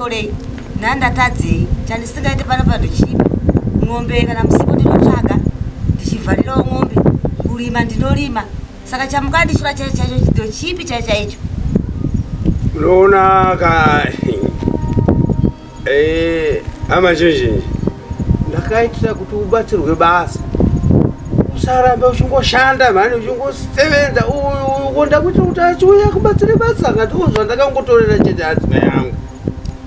nditorei nhandatadzei chandisingaite pano pandochipa ng'ombe kana musipo ndinotsvaga ndichivharirawo ng'ombe kurima ndinorima saka chamukandishura chaicho chaicho chido chipi chaicho unoona ka hama zhinji ndakaitira kuti ubatsirwe basa usaramba uchingoshanda mhani uchingosevenza ukonda kuti utachiuya kubatsire basa ngatikozva ndakangotorera chete adzima yangu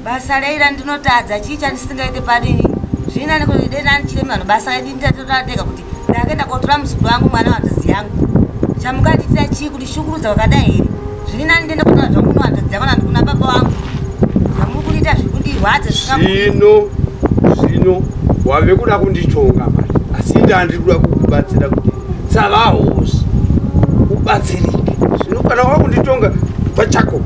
basa reira ndinotadza chii chandisingaite padini zvina nekuti dendani chiremano basa ndindatotadeka kuti ndakaenda kotora muzukuru wangu mwana wandozi yangu chamukanditira chii kuti shungurudza wakadai here zviri nani ndiende kutora zvamunowandodziya kana ndikuna baba wangu zvamuri kuita zvikundirwadza zvino wave kuda kunditonga mari asi ndandi kuda kukubatsira kuti savahosi ubatsirike zvino kana wakunditonga pachako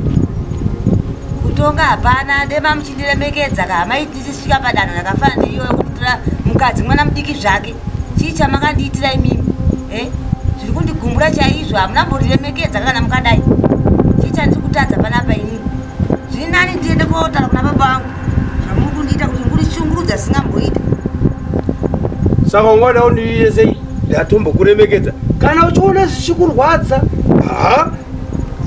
kutonga hapana dema muchindiremekedza kahamaiti ndichisvika padanho rakafana neiyoyo kutitora mukadzi mwana mudiki zvake chii chamakandiitira imimi zviri kundigumbura chaizvo hamuna mbotiremekedza kana mukadai chii chandiri kutadza panapa inini zviri nani ndiende kotaura kuna baba vangu zvamuri kundiita kuti ngurishungurudza zvisingamboita saka ungada undiiye sei ndatombokuremekedza kana uchiona zvichikurwadza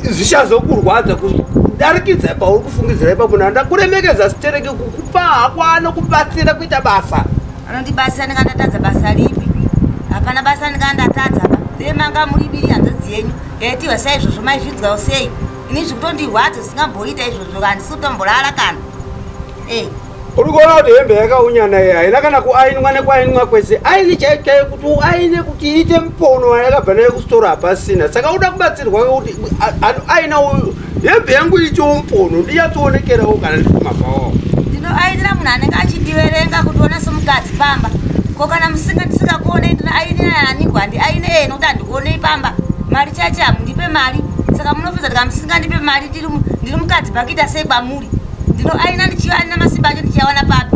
zvichazokurwadza kudarikidza pauri kufungidzira ipapo ndakuremekedza sitereke kukupa hakwana kubatsira kuita basa anondibatsira ndikandatadza basa ripi hapana basa ndikandatadza pa remanga muribiri hanzodzi yenyu yaitiwa saizvozvo maizvidzwawo sei ini zvikutondirwadza zvisingamboita izvozvo kandi sikutomborara kana uri kuona kuti hembe yakaunyana haina kana kuainwa nekuainwa kwese aini chaikaiyo kuti uaine kuti iite mupono yakabva nayo kusitora hapasina saka uda kubatsirwa kuti aina uyu hembe yangu ichiwo mupono ndiyatsoonekerawo kana ndikumabvawo ndinoainira munhu anenge achindiverenga kutiona semukadzi pamba ko kana musinga ndisingakuonei ndino ainira anigwa ndi aine nokuti handikuonei pamba mari chache hamundipe mari saka munofudza kuti kamusingandipe mari ndiri mukadzi pakuita sei kwamuri ndino aina ndichiva anina masimba acho ndichiawana papi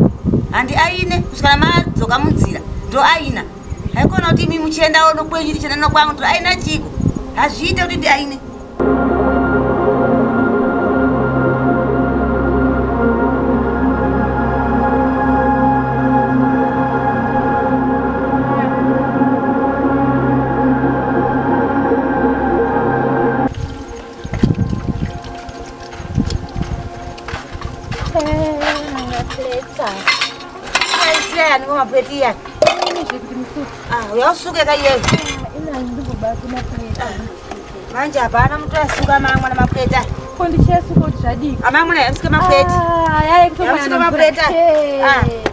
handi aine kusvikana madzoka munzira ndo aina haikona kuti imi muchiendawo nokwenyu ndichienda nokwangu ndo aina chiko hazviite kuti ndi aine Mapetia. Uyasuke kayeyo. Manje hapana mtu asuka mamwe na mapeta. Kondishasuka kuti zvadii. Amamwe yamsike mapeta. Yai kutomana. Yamsike mapeta.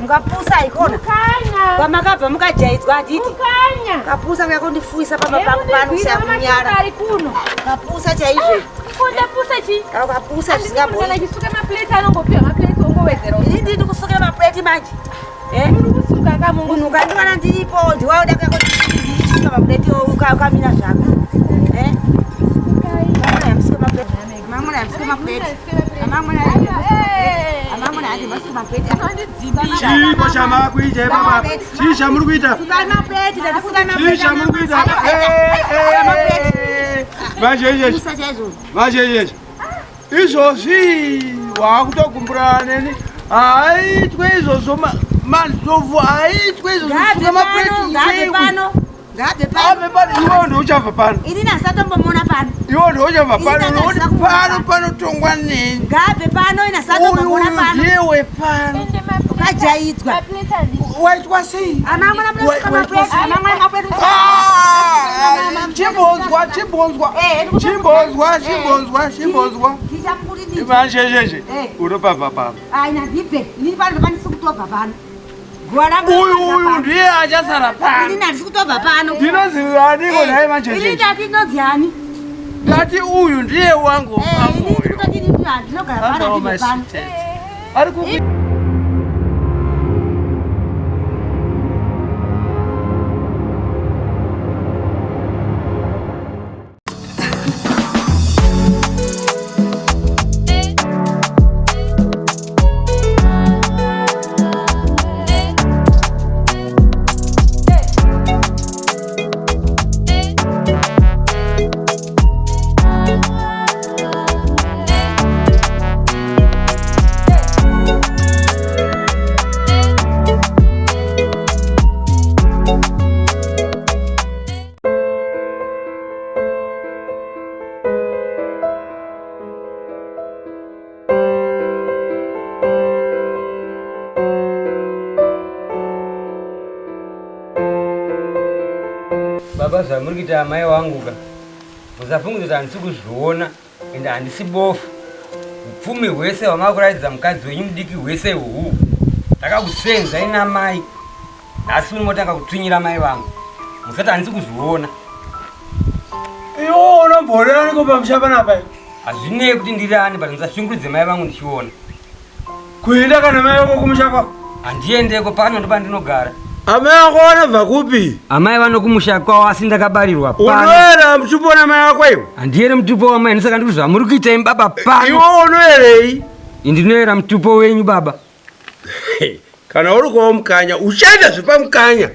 Mukapusa ikona. Mukanya. Kwamakabva mukajaidzwa atiti. Mukanya. Kapusa ngakondifuisa pamba pangu pano usakunyara. Kapusa chaizvo. Kondapusa chi? Kapusa zvisingaboi. Kana chisuke maplate anongopiwa maplate ongowedzera. Ndiri kusuke maplate manje. Kusuka kamungu. Munhu ukandikana ndiripo ndiwawo ndakakondisuka maplate ukamira zvako. Mamwe yamsike maplate. Chiko chamakuita baba. Chii chamuri kuita? Chii chamuri kuita? Manje. Izvozvi wakutogumbura neni. Haitwe izvozvo manzovu haitwe izvozvo suka maplate pano. Iwo ndouchabva pano. Ini nasatombomuona pano. Iwo ndouchabva pano. Nekuti pano panotongwa neni. Ngabve pano inasatombomuona pano. Uyu ndiye wepano. Ukajaidzwa. Waitwa sei? Amamwe maplate. Chimbonzwa. Manje. Unopabva pano. Aina ndibve. Ini pano ndokwanisa kutobva pano. Uyu ndiye achasara pano. Ini ndandisi kutobva pano. Ndinoziva niko naye manje. Ini ndati ndinoziani. Ndati uyu ndiye wangu pangu uyu. Ini kutoti ndinogara pano ndibve pano. Ari kupi. baba zvamurikuita mai wangu ka musafungudza handisi kuzviona ende handisi bofu upfumi hwese hwamakuratidza mukadzi wenyu mudiki hwese uhwu ndakakusenzai namai nhasi unomotanga kutwinyira mai vangu musati handisi kuzviona. iwo unomboonaniko pamusha panapa hazvinei kuti ndirani but musashunguridze mai vangu ndichiona. kuenda kana mai vako kumusha kwako? handiendeko pano ndo pandinogara. amai vako vanobva kupi? amai vanokumusha kwavo asi ndakabarirwa pano. unoera mutupo namai vako iwo? handiyere mutupo wamai ndisaka ndiri zvamuri kuita imi baba pano. iwo unoerei? ndinoera mutupo wenyu baba. kana uri kuva mukanya uchaita zvepamukanya.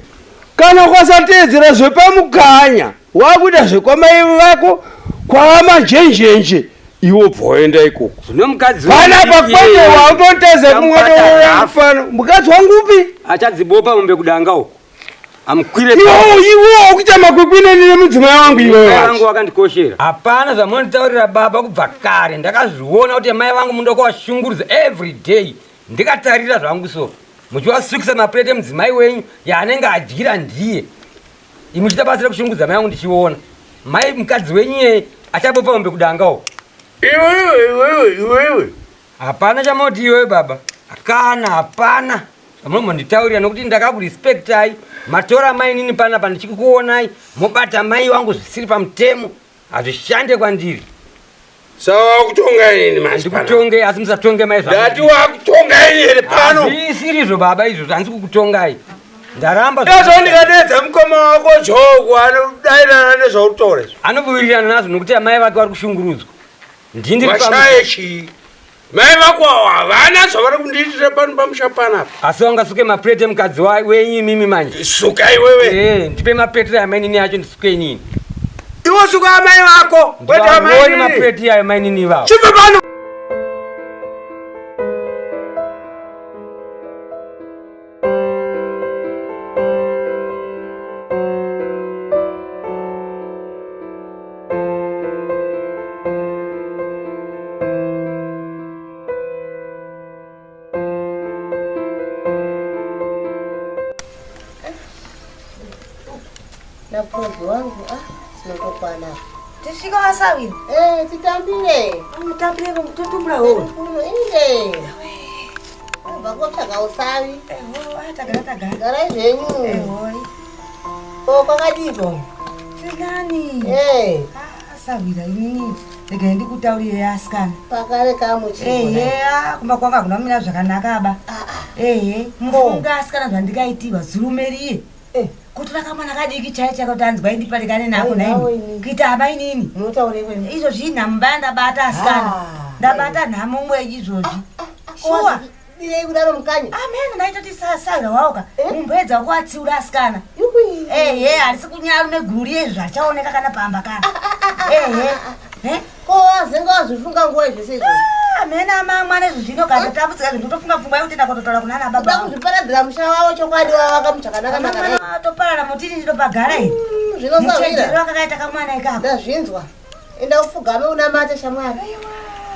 kana ukasateedzera zvepamukanya wakuita zvekwamai vako kwava manjenjenje iwo bvoenda ikoko. zvino mukadzi panapa kwete wautoteze kumwefano mukadzi wangupi? achadzibopa mombe kudanga uko amukwire iwo ukuita makwikwineni nemudzimai wangu iwewangu wakandikoshera. hapana zvamunonditaurira baba kubva kare ndakazviona kuti mai vangu mundoko washungurudza every day ndikatarira zvangu so muchiwasukisa mapureti emudzimai wenyu yaanenge adyira ndiye imuchita basa rekushungurudza mai vangu ndichiona. mai mukadzi wenyu yeye achabopa mombe kudanga uko. iwewe hapana chamoti iwewe baba kana hapana zvamunombonditaurira nokuti ndakakurespectai matora mai nini panapa ndichikukuonai mobata mai vangu zvisiri pamutemo hazvishande kwandiri. saka wakutongai nini mandikutongei asi musatonge mai ndati wakutongai here pano? hazvisirizvo baba izvozvo handisi kukutongai ndaramba ndikadedza mukoma wako joku anodairana nezvautora anobuwirirana nazvo nokuti amai vake vari kushungurudzwa. ndindivashaye chii? mai vako havana zvavari kundiitira pano pamusha panapa. asi wangasuke mapureti emukadzi wenyu mimi manje. suka iwewe. ndipe mapureti ayo mainini yacho ndisuke inini. iwo suka amai vako kwete mapureti ayo mainini ivavo. chibve pano. Napozi wangu sinokopana. Tisvika wasavini. Titambire. Mutambire totumura ho. Inde. Vakotsvaga usavi. Tagara. Garai zvenyu. Kwakadiko. Sinani. Asavira inini. Rega ndikutaurire asikana. Pakare kamuchi. Kumba kwanga kunomira zvakanaka aba. Mufunga asikana zvandikaitirwa zurumeriye. Kuti vakamwana kadiki chaicha kuti anzwa indipatikane nako naini kuita hama inini izvozvi nhamubaya ndabata asikana ndabata nhamo mweji izvozvi shuwa direi kudaro mukanya amene naitoti sasaira waoka mumbedza wako atsiura asikana harisi kunyarume guru yezvo achaoneka kana pamba kana ko wazenga wazvifunga nguva zvese izvozvi amena mamwa nezvizvino kana tabudzika zvindotofunga pfungwa yekuti ndakototaura kuna ana baba kuzviparadzira musha wavo chokwadi wavakamuchakanaka toparara mutini nditopagara iri zvinosavira wakakaita kamwana ikako ndazvinzwa enda ufugame unamata shamwari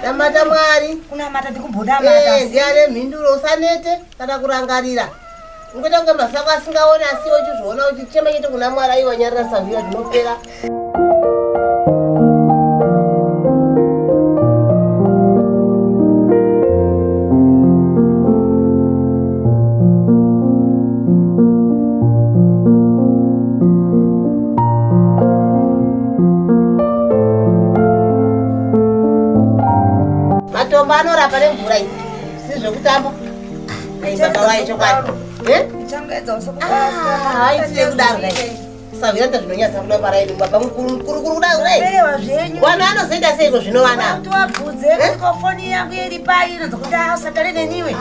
namata mwari kunamata ndikumbonamata ndiane mhinduro usanete kana kurangarira ngoita kunge masako asingaoni asiwo chizvoona kuti chema chete kuna mwari aiwanyarira savira zvinopera matombo anorapa nemvura iyi sizvekutamba baba vaye chokwadi aitire kudaro savira ndazvinonyatsa kuda paraini baba mukuru kudaro wana anozoenda seiko zvino foni yangu iri pai inozokuti usatare neniwe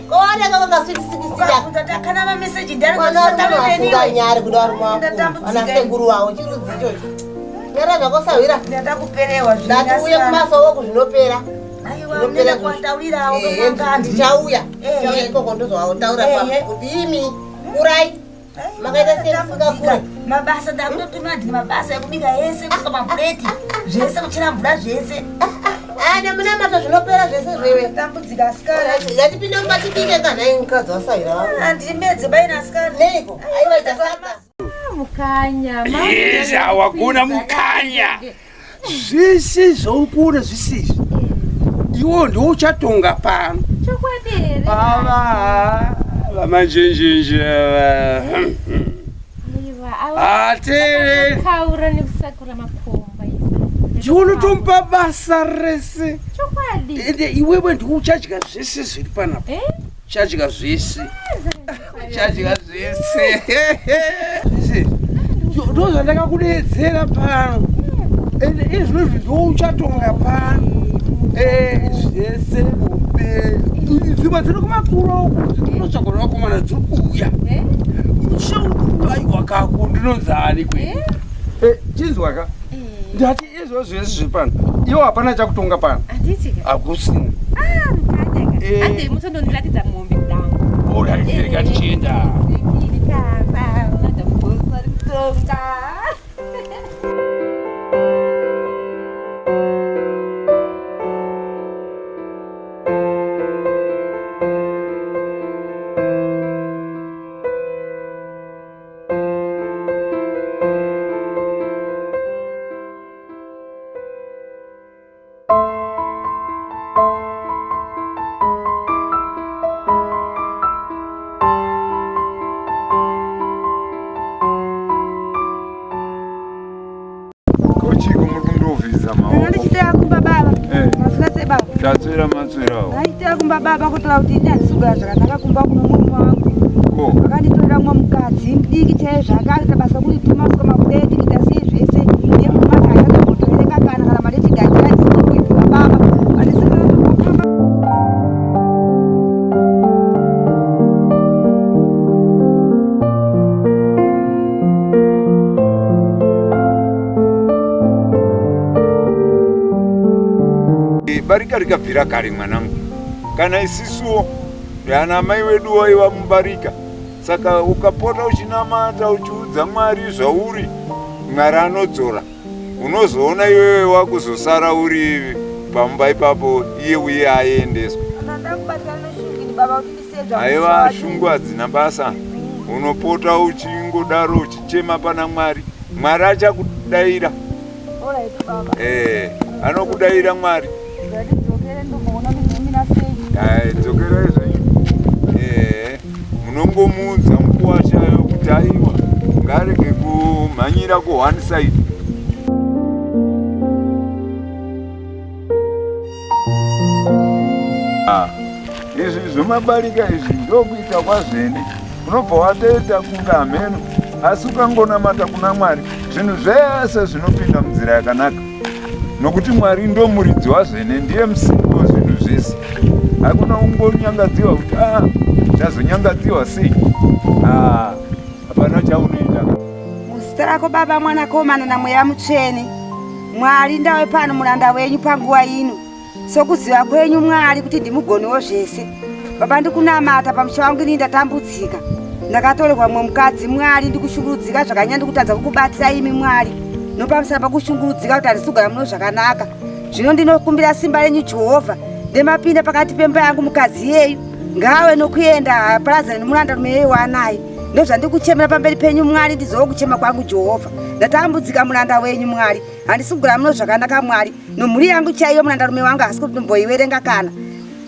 kooneka kwakasvikisikisirakana mameseji nyari kudaro mwanasekuru wavo chirudzi ichocho nyara zvako savira ndakuperewa ndatiuye kumasowoku zvinopera ndichauya ikoko ndozovautaura kuti imi kurai makaita semusingakure mabasa ndakutotumira ndini mabasa ekubika yese kusuka mapureti zvese kuchera mvura zvese nemuna mato zvinopera zvese zvewe tambudzika asikana ngatipinde mubatibike kana mukadzi wasaira handiri medze baina asikana neiko aivaita saka mukanya. Yes, awakuna mukanya. Zvisi zvoukura zvisizvi. Iwo ndiwo uchatonga pano. Chokwadi. Vamanjenjenje ava. Atere. Kaura nekusakura makomba isa. Unotompa basa rese. Chokwadi. Ende iwewe ndiwo uchadya zvese zviri panapa. Uchadya zvese. Uchadya zvese. Zvese. Ndo zvandakakudeedzera pano. Ende izvozvo ndiwo uchatonga pano. Zvese mupe. Dzimba dziri kumakuro uku dzinotsvagwa nevakomana dziri kuuya. Aiwa kako ndinonzani kwe. Chinzwa ka? Ndati izvo zvese zviri pano. Iwo hapana chakutonga pano. Handitika. Hakusina. Mukanya. Ande musondondiratidza mombe kudango. Oraitireka tichienda. Tatsvera matsverawo. Aita kumba baba kutaura kuti ini handisugara zvakanaka kumba kuno mumwe wangu. Akanditorera mumwe mukadzi mudiki chaizvo akaita basa kundituma kusika mabudeti kuita sei zvese. Ndiye mumwe akatombotoverenga kana mari yechigagira ndisikukuipiwa baba. Barika rikabvira kare mwanangu. Kana isisuwo yana mai wedu waiva mubarika. Saka ukapota uchinamata uchiudza Mwari zvauri, Mwari anodzora. Unozoona iwewe wakuzosara uri pamba ipapo iye uye aendeswa. Aiwa shungu hadzina basa. Unopota uchingodaro uchichema pana Mwari. Mwari achakudaira. Anokudaira Mwari. Dzokera izvenyu. Munongomuudza mukuwashayo kuti aiwa ngarege kumhanyira ku1 side. Izvi zvomabarika izvi ndokuita kwazvene. Unobva watoita kunga mheno asi ukangonamata kuna Mwari zvinhu zvese zvinopinda munzira yakanaka. Nokuti Mwari ndo muridzi wazvene, ndiye musimbi wezvinhu zvese. Hakuna ungonyangadzirwa kuti chazonyangadzirwa sei. Hapana chaunoita. Muzita rako Baba, Mwanakomana naMweya Mutsvene. Mwari ndawe pano muranda wenyu panguva ino. Sokuziva kwenyu Mwari kuti ndimugoniwo zvese. Baba, ndikunamata pamusha wangu ini ndatambudzika. Ndakatorerwa mumwe mukadzi Mwari, ndikushungurudzika zvakanyanya ndikutadza kukubatira imi Mwari. Nopamusana pakushungurudzika kuti handisugara muno zvakanaka. Zvino ndinokumbira simba renyu Jehovha. Ndemapinda pakati pemba yangu mukadzi yeyu. Ngawe nokuenda aparadzana nemuranda yeyu wanaye. Ndozvandikuchemera pamberi penyu Mwari, ndizowo kuchema kwangu Jehovha. Ndatambudzika muranda wenyu Mwari. Handisugara muno zvakanaka Mwari. Nomhuri yangu chaiyo murandarume wangu hasi kuti ndimboiverenga kana.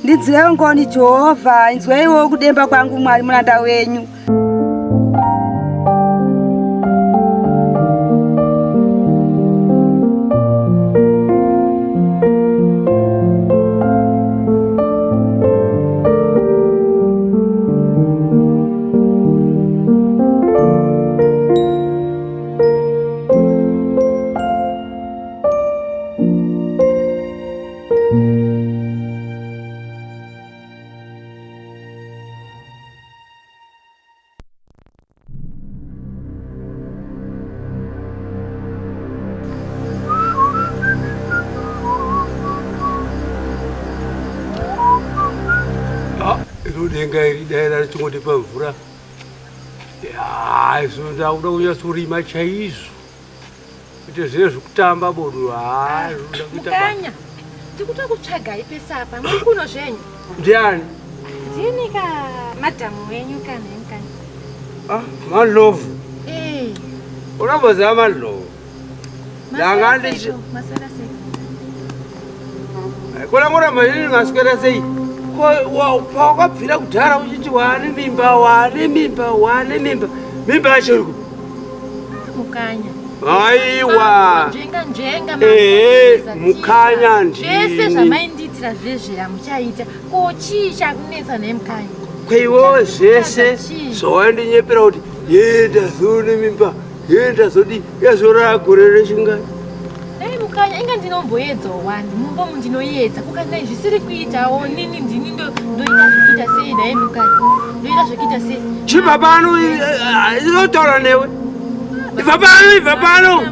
Ndinzwirewo ngoni Jehovha, inzweiwo kudemba kwangu Mwari muranda wenyu. Denga iri daera chingoti pamvura. Izvo ndauda kunyasorima chaizvo. Kuti zviro zvekutamba bodo. Mukanya, ndikuda kutsvagai pesapa. Muri kuno zvenyu? Ndiani? Ndini madhamu wenyu kana. Manlovu. Unamboziva madlo. Ndangandi Kona mura mairi ngaswera sei. Wakabvira kudhara uchiti wane mimba. Mimba yacho Mukanya. Aiwa. Njenga Mukanya ndini. Zvese zvamainditira zvezvera muchaita. Kochicha kunetsa nemukanya. Kweiwo zvese zvawandinyepera kuti yenda zone mimba. Yenda zodi yazora gore rechingani. Mukanya inga ndinomboedzawo wani mumba mundinoedza kukana zvisiri kuitawo nini ndini ndoita zvekuita sei naye mukanya ndoita zvekuita sei chibva pano inotaura newe ibva pano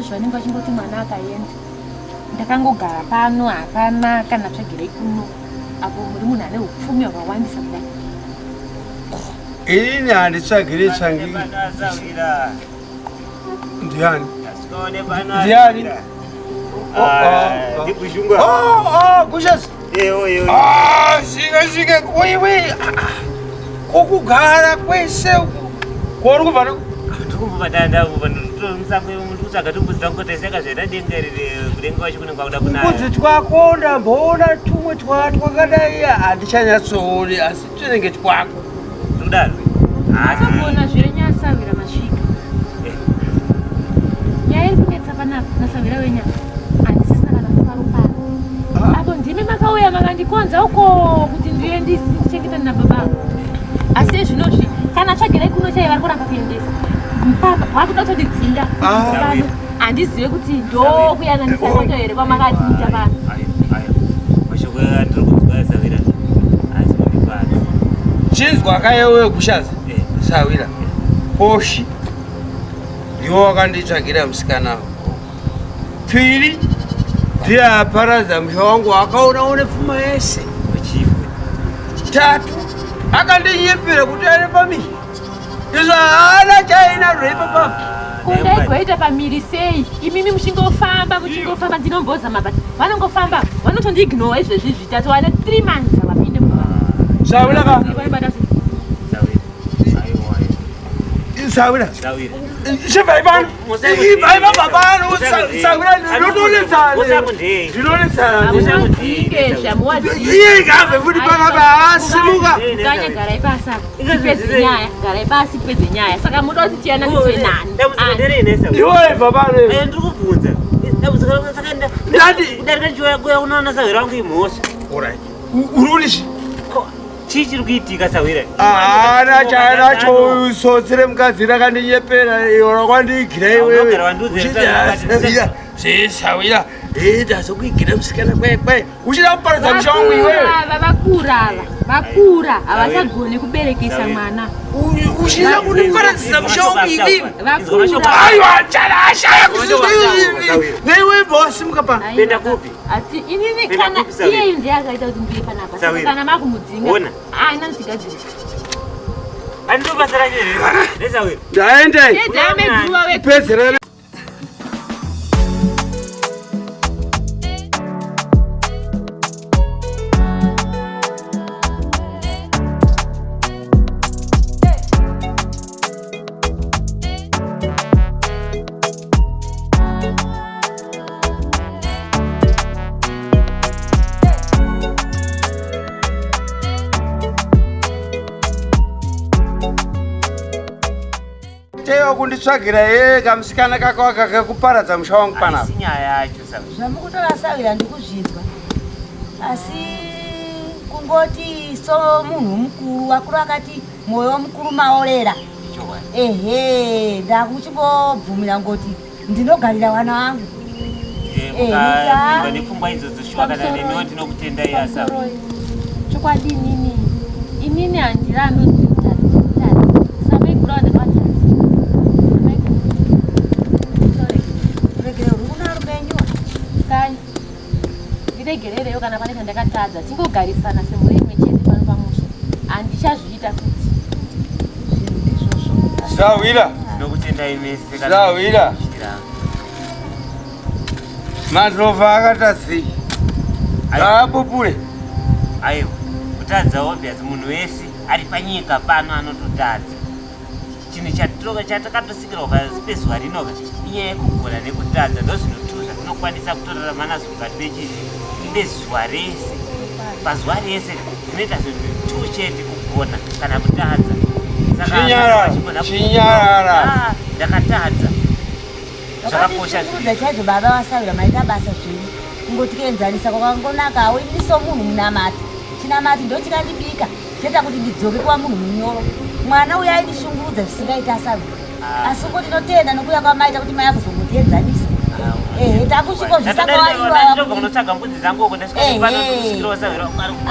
zvanenge achingoti mwana akaenda ndakangogara pano hapana kana tsvagirei kuno apo muri munhu ane upfumi hwakawandisa kudai inini handitsvagiri tsvangiri ndiani kushasi svike kuiwe kokugara kwese kori kubva kubvudzi twako ndamboona tumwe twakadai handichanyatsori asi tunenge twako asakuona zvenyasavira masvika nyaya iri kunetsa panapa nasavira wenyaya handisisina kana kuparupara apo ndimi makauya makandikonza uko kuti ndiye ndichengeta nababa asi ezvinozvi kana tsvagirai kuno chai vari kuramba kuendesa mpaka wakuda kutodidzinda handizive kuti ndokuyananiswa kwacho here kwamakatiita pano chinzwa kayewe kushaza sawira poshi ndiwo wakanditsvagira musikana piri ndiye aparadza musha wangu akaona une pfuma yese tatu akandinyepera kuti ari pamiri izvo haana chainazvo ipapa kundaigoita pamiri sei imimi muchingofamba ndinomboza mabata vanongofamba vanotondiignowa izvezvi zvitatu wane 3 months avapinde Sawira chibvai pano ibvai pabva pano Sawira ndinolesanamuwadzinge zvamuwadzinge iye ngabve futi panapa asimuka kanya garai pasi apa garai pasi pedze nyaya saka muda kuti tiyana kuitwe nani iwo ibva pano ndiri kubvunza kudarika ndichiuya unoona Sawira wangu imhosva uri kutichi chii chiri kuitika Sawira haana chainacho sotsi remukadzi rakandinyepera iyo rakwandiigira iwewe Sawira ndazokuigira musikana kwekwe uchida kuparadza musha wangu iwewe vakura havachagoni kuberekesa mwana uchida kundiparadzisa musha wangu ivivi aiwa chanashaya neiwe bosimuka pa kuenda kupi ati inini kana iyeyu ndiye akaita kuti ndiye panapa kana makumudzinga aina ndisigadziri andobasa racho nesawira ndaendei pedzerana kunditsvagira ye kamusikana kako kakakuparadza musha wangu panapa nyaya yacho zvamukutora Sawira ndikuzvinzwa asi kungoti so munhu mukuru wakuru akati moyo mukuru maorera ehe ndakuchingobvumira ngoti ndinogarira wana wangu nepfungwa idzodzo shuwa kana nemiwo ndinokutendai asa chokwadi inini handirambi samaikurawa ndepatatu ndiregerereyo kana pane chandakatadza tingogarisana semhuri imwe chete pano pamusha handichazviita futi Sawira. Ndokutenda imese kana. Sawira. Mazova akatasi. Apupule. Ayo. Kutadza obvious munhu wese ari panyika pano anototadza. Chinhu chatakatosikirwa pazuva rinoka inyaya yekugona nekutadza ndozvinotuza tinokwanisa kutorarama nazvo mukati mezuva rese. Pazuva rese zvinoita zvinhu chete kugona kana kutadza. Chinyarara. Ndakatadza. Zvakakosha chaizvo baba Wasawira maita basa zviri kungotienzanisa kwakangonaka hawo ini somunhu munamati chinamati ndo chikandibika cheta kuti ndidzoke kuva munhu munyoro mwana uya aindishungurudza zvisingaita Asawira asi kuti ndinotenda nokuya kwamaita kuti mai akuzomutienzanisa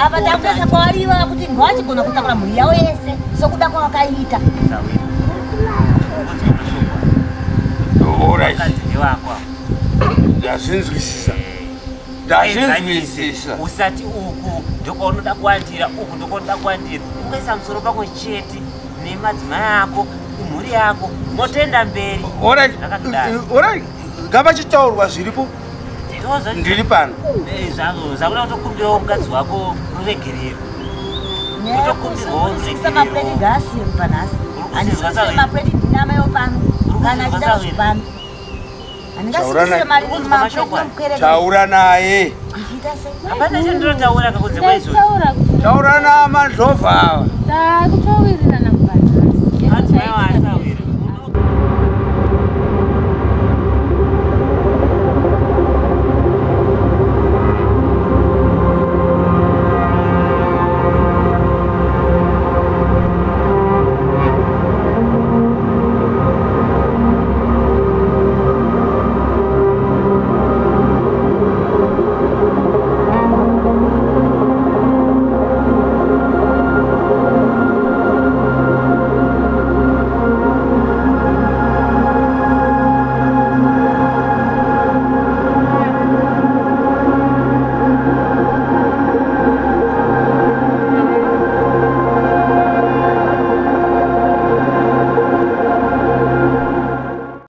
apa takuesa kwawariva kuti ngawachigona kutakura mhuri yavo yese sokuda kwawakaita Ndazvinzwisisa. Usati uku ndokaunoda kuwandira uku ndokaunoda kuwandira ukaisa musoro pako chete nemadzimai ako imhuri yako motoenda mberi. Ora ngavachitaurwa zviripo ndiri pano. Zvakuda kutokumbirawo mukadzi wako ruregerero. Kutokumbirwawo Taura naye. Hapana chandinotaura kakudze kwaizvozvo. Taura na Mazova ava. Takutawirira nakubana. Madzimai waSawira.